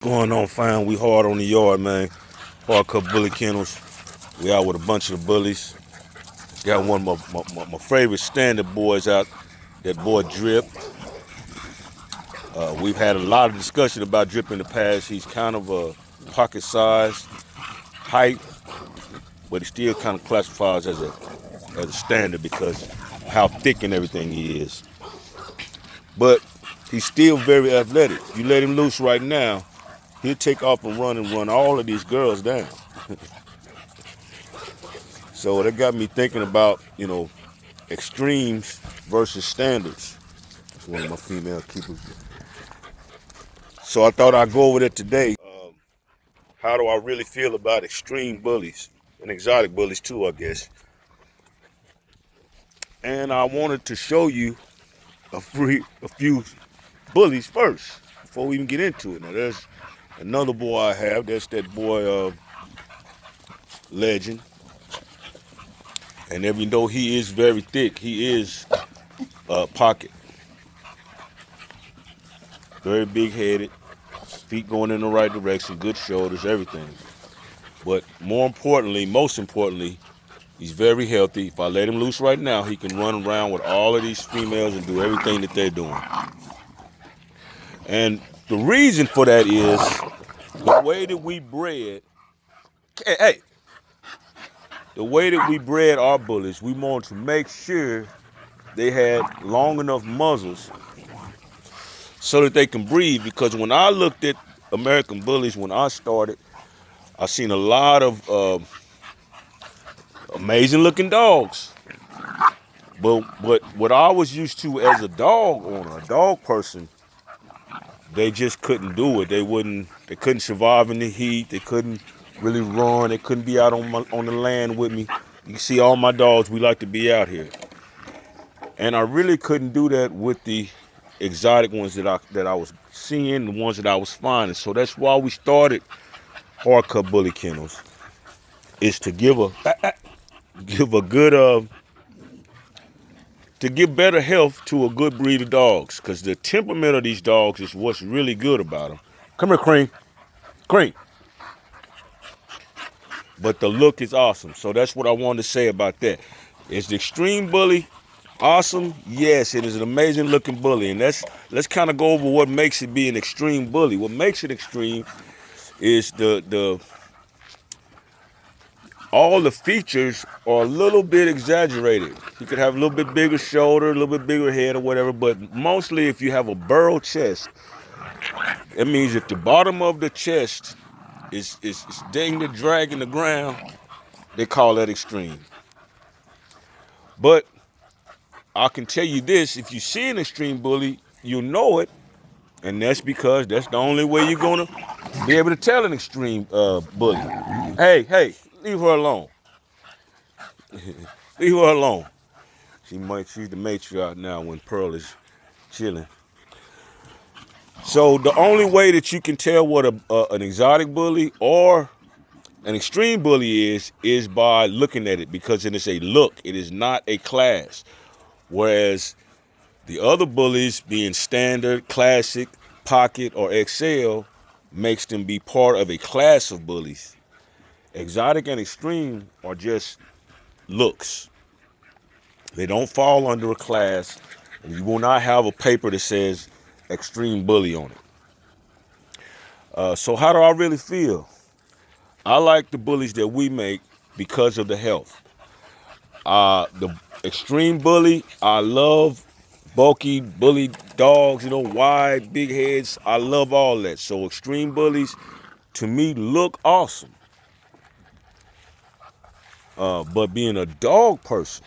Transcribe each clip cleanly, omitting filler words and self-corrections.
Going on fine. We hard on the yard, man. Hard cut bully kennels. We out with a bunch of the bullies. Got one of my favorite standard boys out. That boy Drip. We've had a lot of discussion about Drip in the past. He's kind of a pocket size, height, but he still kind of classifies as a standard because how thick and everything he is. But he's still very athletic. You let him loose right now, he'll take off and run all of these girls down. So that got me thinking about, extremes versus standards. That's one of my female keepers. So I thought I'd go over that today. How do I really feel about extreme bullies and exotic bullies too, I guess. And I wanted to show you a few bullies first before we even get into it. Now there's another boy I have. That's that boy Legend. And even though he is very thick, he is pocket. Very big headed, feet going in the right direction, good shoulders, everything. But most importantly, he's very healthy. If I let him loose right now, he can run around with all of these females and do everything that they're doing. And the reason for that is the way that we bred, the way that we bred our bullies, we wanted to make sure they had long enough muzzles so that they can breathe. Because when I looked at American bullies when I started, I seen a lot of amazing looking dogs. But what I was used to as a dog owner, a dog person, they just couldn't do it. They couldn't survive in the heat. They couldn't really run. They couldn't be out on the land with me. You can see all my dogs, we like to be out here. And I really couldn't do that with the exotic ones that I was seeing, the ones that I was finding. So that's why we started hard cut bully kennels, is to give a good to give better health to a good breed of dogs, because the temperament of these dogs is what's really good about them. Come here, Cream. But the look is awesome. So that's what I wanted to say about that. Is the extreme bully awesome? Yes, it is an amazing looking bully. And let's kind of go over what makes it be an extreme bully. What makes it extreme is all the features are a little bit exaggerated. You could have a little bit bigger shoulder, a little bit bigger head or whatever, but mostly if you have a burrow chest, it means if the bottom of the chest is dang to dragging the ground, they call that extreme. But I can tell you this, if you see an extreme bully, you'll know it, and that's because that's the only way you're gonna be able to tell an extreme bully. Hey, leave her alone. Leave her alone. She's the matriarch now when Pearl is chilling. So the only way that you can tell what an exotic bully or an extreme bully is by looking at it, because it is a look. It is not a class. Whereas the other bullies, being standard, classic, pocket, or XL, makes them be part of a class of bullies. Exotic and extreme are just looks. They don't fall under a class, and you will not have a paper that says extreme bully on it. So how do I really feel? I like the bullies that we make because of the health. The extreme bully, I love bulky bully dogs, wide, big heads. I love all that. So extreme bullies, to me, look awesome. But being a dog person,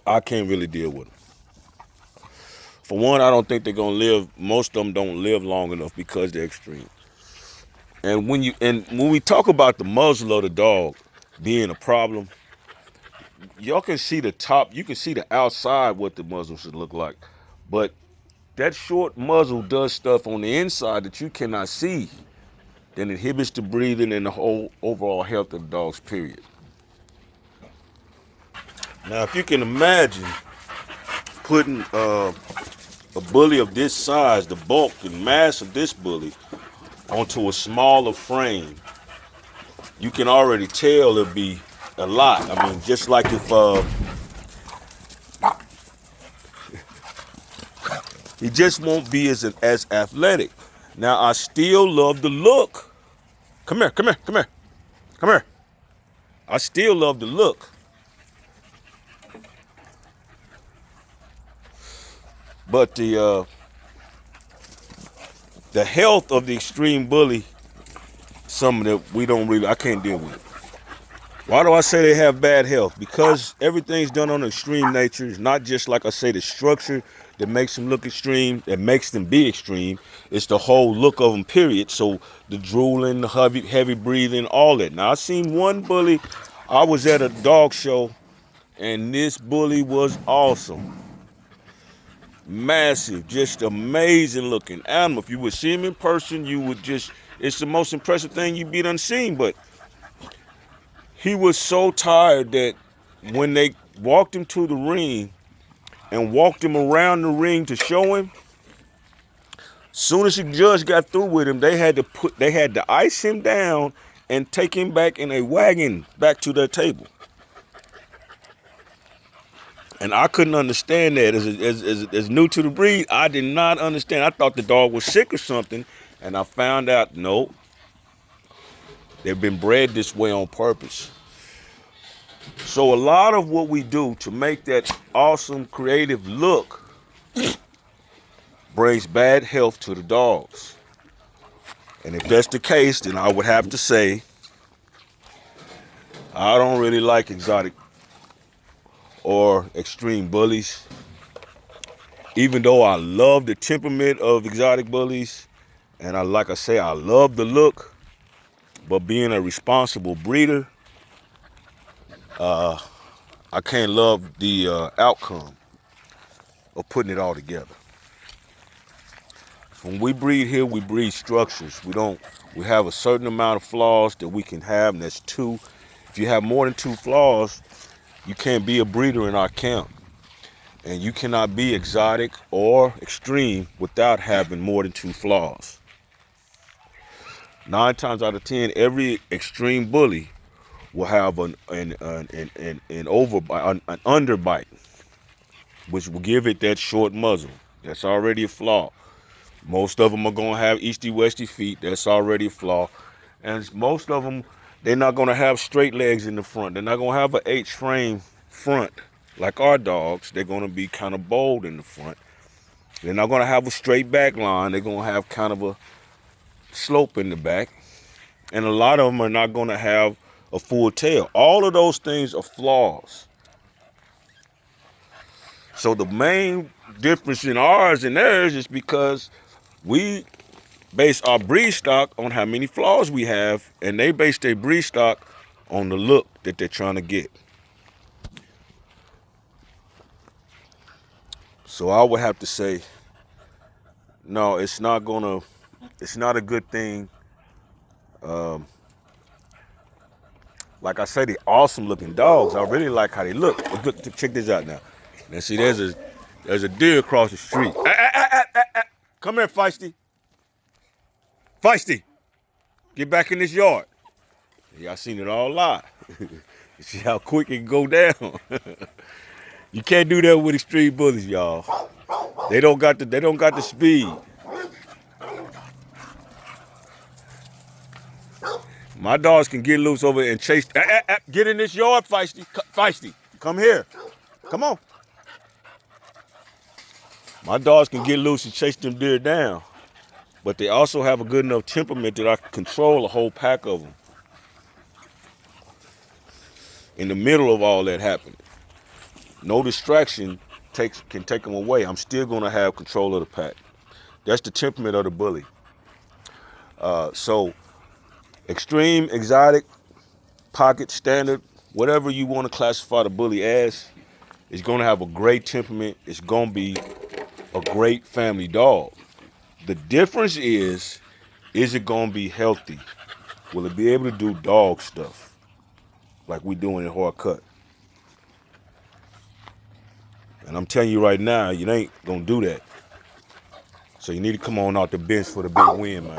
I can't really deal with them. For one, I don't think they're gonna live. Most of them don't live long enough because they're extreme. And when we talk about the muzzle of the dog being a problem, y'all can see the top. You can see the outside what the muzzle should look like, but that short muzzle does stuff on the inside that you cannot see. That inhibits the breathing and the whole overall health of the dogs. Period. Now, if you can imagine putting a bully of this size, the bulk and mass of this bully, onto a smaller frame, you can already tell it'll be a lot. I mean, just like if he just won't be as athletic. Now, I still love the look. Come here, come here, come here, come here. I still love the look. But the health of the extreme bully, something that I can't deal with. Why do I say they have bad health? Because everything's done on extreme nature. It's not just, like I say, the structure that makes them look extreme, that makes them be extreme. It's the whole look of them, period. So the drooling, the heavy breathing, all that. Now, I seen one bully. I was at a dog show, and this bully was awesome. Massive, just amazing looking animal. If you would see him in person, you would just, it's the most impressive thing you'd be done seen. But he was so tired that when they walked him to the ring and walked him around the ring to show him, soon as the judge got through with him, they had to ice him down and take him back in a wagon back to their table. And I couldn't understand that. As new to the breed, I did not understand. I thought the dog was sick or something, and I found out, no, they've been bred this way on purpose. So a lot of what we do to make that awesome, creative look brings bad health to the dogs. And if that's the case, then I would have to say I don't really like exotic or extreme bullies. Even though I love the temperament of exotic bullies, and I love the look, but being a responsible breeder, I can't love the outcome of putting it all together. When we breed here, we breed structures. We have a certain amount of flaws that we can have, and that's 2. If you have more than 2 flaws, you can't be a breeder in our camp. And you cannot be exotic or extreme without having more than 2 flaws. 9 times out of 10, every extreme bully will have an underbite, which will give it that short muzzle. That's already a flaw. Most of them are going to have easty-westy feet. That's already a flaw. And most of them, they're not going to have straight legs in the front. They're not going to have an H-frame front like our dogs. They're going to be kind of bold in the front. They're not going to have a straight back line. They're going to have kind of a slope in the back. And a lot of them are not going to have a full tail. All of those things are flaws. So the main difference in ours and theirs is because we base our breed stock on how many flaws we have, and they base their breed stock on the look that they're trying to get. So I would have to say, no, it's not a good thing. Like I say, the awesome looking dogs, I really like how they look. Look, check this out now. Now see, there's a deer across the street. Come here, Feisty. Feisty, get back in this yard. Y'all seen it all live. See how quick it can go down. You can't do that with extreme bullies, y'all. They don't got the speed. My dogs can get loose over and chase. Get in this yard, Feisty. Feisty, come here. Come on. My dogs can get loose and chase them deer down. But they also have a good enough temperament that I can control a whole pack of them. In the middle of all that happening. No distraction can take them away. I'm still going to have control of the pack. That's the temperament of the bully. So extreme, exotic, pocket, standard, whatever you want to classify the bully as, is going to have a great temperament. It's going to be a great family dog. The difference is it going to be healthy? Will it be able to do dog stuff like we doing in hard cut? And I'm telling you right now, you ain't going to do that. So you need to come on out the bench for the big win, man.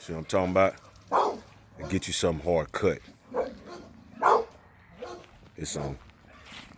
See what I'm talking about? And get you something hard cut. It's on.